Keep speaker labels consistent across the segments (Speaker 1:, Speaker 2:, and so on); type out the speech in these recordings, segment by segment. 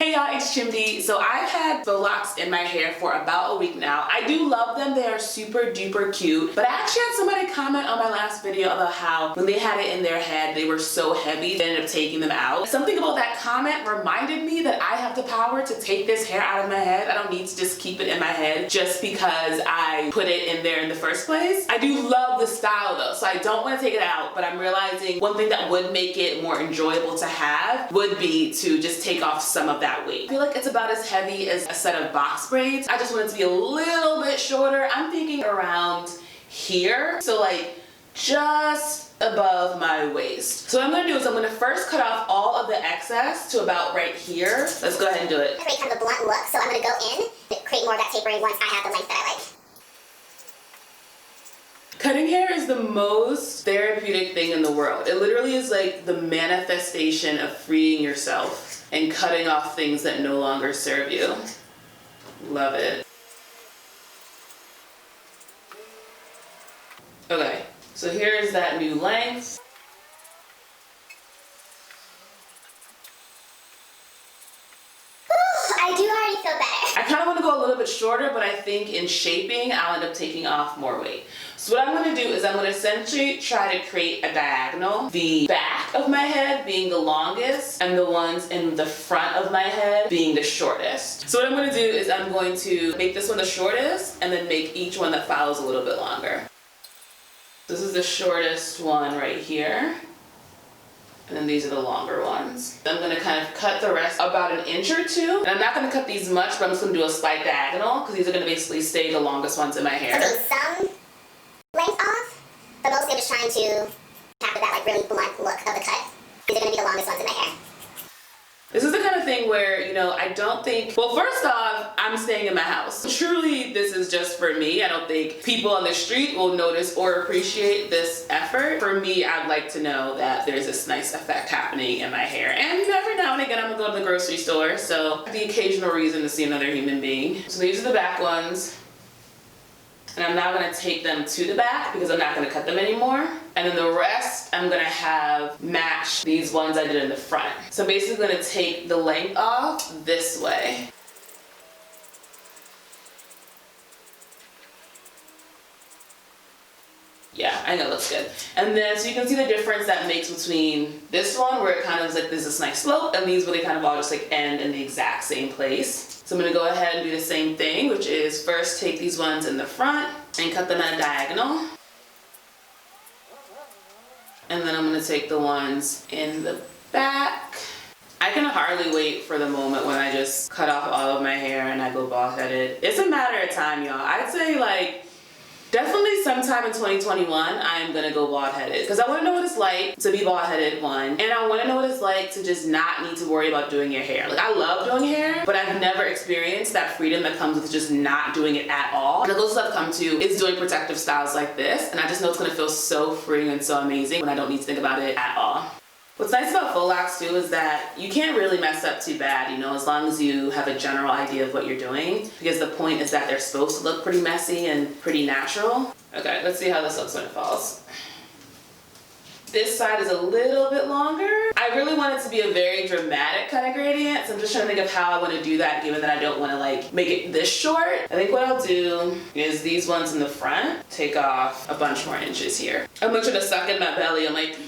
Speaker 1: Hey y'all, it's Chimdi. So I've had Faux Locs in my hair for about a week now. I do love them. They are super duper cute. But I actually had somebody comment on my last video about how when they had it in their head, they were so heavy, they ended up taking them out. Something about that comment reminded me that I have the power to take this hair out of my head. I don't need to just keep it in my head just because I put it in there in the first place. I do love the style though, so I don't want to take it out, but I'm realizing one thing that would make it more enjoyable to have would be to just take off some of that weight. I feel like it's about as heavy as a set of box braids. I just want it to be a little bit shorter. I'm thinking around here, so like just above my waist. So what I'm gonna do is I'm gonna first cut off all of the excess to about right here. Let's go ahead and do it.
Speaker 2: Create kind of a blunt look, so I'm gonna go in and create more of that tapering once I have the length that I like.
Speaker 1: Cutting hair is the most therapeutic thing in the world. It literally is like the manifestation of freeing yourself and cutting off things that no longer serve you. Love it. Okay, so here's that new length.
Speaker 2: I do already feel better.
Speaker 1: I kind of want to go a little bit shorter, but I think in shaping, I'll end up taking off more weight. So what I'm going to do is I'm going to essentially try to create a diagonal. The back of my head being the longest and the ones in the front of my head being the shortest. So what I'm going to do is I'm going to make this one the shortest and then make each one that follows a little bit longer. This is the shortest one right here. And then these are the longer ones. I'm gonna kind of cut the rest about an inch or two. And I'm not gonna cut these much, but I'm just gonna do a slight diagonal because these are gonna basically stay the longest ones in my hair.
Speaker 2: So some length off, but mostly I'm just trying to capture that like really blunt look of the cut. These are gonna be the longest ones in my hair.
Speaker 1: This is the kind of thing where, you know, I don't think, well, first off, I'm staying in my house. Truly, this is just for me. I don't think people on the street will notice or appreciate this effort. For me, I'd like to know that there's this nice effect happening in my hair. And every now and again, I'm gonna go to the grocery store, so the occasional reason to see another human being. So these are the back ones. And I'm now gonna take them to the back because I'm not gonna cut them anymore. And then the rest, I'm gonna have match these ones I did in the front. So I'm basically gonna take the length off this way. Yeah, I know it looks good. And then, so you can see the difference that makes between this one where it kind of is like there's this nice slope and these where they kind of all just like end in the exact same place. So I'm gonna go ahead and do the same thing, which is first take these ones in the front and cut them at a diagonal. And then I'm gonna take the ones in the back. I can hardly wait for the moment when I just cut off all of my hair and I go bald-headed. It's a matter of time, y'all. I'd say like, definitely sometime in 2021, I'm gonna go bald-headed because I want to know what it's like to be bald-headed, one, and I want to know what it's like to just not need to worry about doing your hair. Like, I love doing hair, but I've never experienced that freedom that comes with just not doing it at all. And the closest I've come to is doing protective styles like this, and I just know it's gonna feel so freeing and so amazing when I don't need to think about it at all. What's nice about Faux Locs too is that you can't really mess up too bad, you know, as long as you have a general idea of what you're doing, because the point is that they're supposed to look pretty messy and pretty natural. Okay, let's see how this looks when it falls. This side is a little bit longer. I really want it to be a very dramatic kind of gradient, so I'm just trying to think of how I want to do that given that I don't want to like make it this short. I think what I'll do is these ones in the front, take off a bunch more inches here. I'm literally just suck in my belly. I'm like,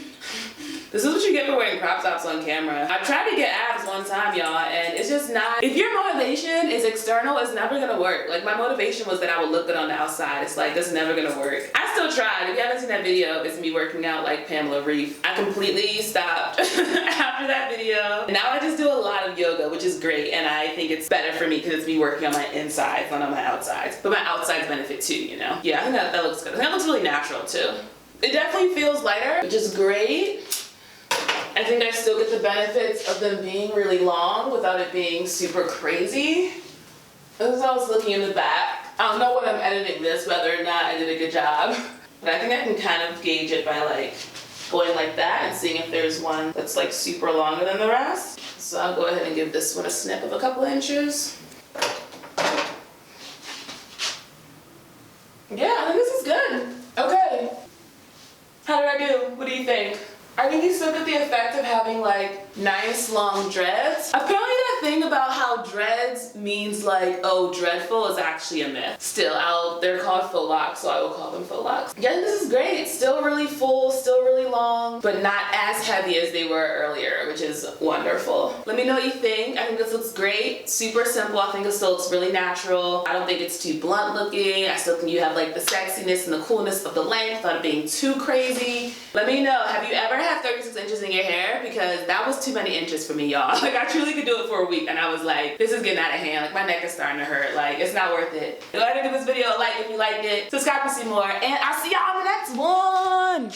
Speaker 1: this is what you get for wearing crop tops on camera. I tried to get abs one time, y'all, and it's just not, if your motivation is external, it's never gonna work. Like, my motivation was that I would look good on the outside. It's like, that's never gonna work. I still tried. If you haven't seen that video, it's me working out like Pamela Reif. I completely stopped after that video. And now I just do a lot of yoga, which is great, and I think it's better for me because it's me working on my insides, not on my outsides. But my outsides benefit too, you know? Yeah, I think that looks good. I think that looks really natural too. It definitely feels lighter, which is great. I think I still get the benefits of them being really long without it being super crazy. As I was looking in the back, I don't know when I'm editing this whether or not I did a good job, but I think I can kind of gauge it by like going like that and seeing if there's one that's like super longer than the rest. So I'll go ahead and give this one a snip of a couple inches. Yeah, I think this is good. Okay. How did I do? What do you think? I think you still get the effect of having like nice long dreads. Apparently that thing about how dreads means like, oh, dreadful is actually a myth. Still, they're called faux locks, so I will call them faux locks. Yeah, this is great. Still really full, still really long, but not as heavy as they were earlier, which is wonderful. Let me know what you think. I think this looks great. Super simple. I think it still looks really natural. I don't think it's too blunt looking. I still think you have like the sexiness and the coolness of the length without it being too crazy. Let me know, have you ever had 36 inches in your hair? Because that was too many inches for me, y'all. Like, I truly could do it for a week and I was like, this is getting out of hand. Like, my neck is starting to hurt. Like, it's not worth it. Go ahead and give this video a like if you liked it. Subscribe to see more, and I'll see y'all in the next one.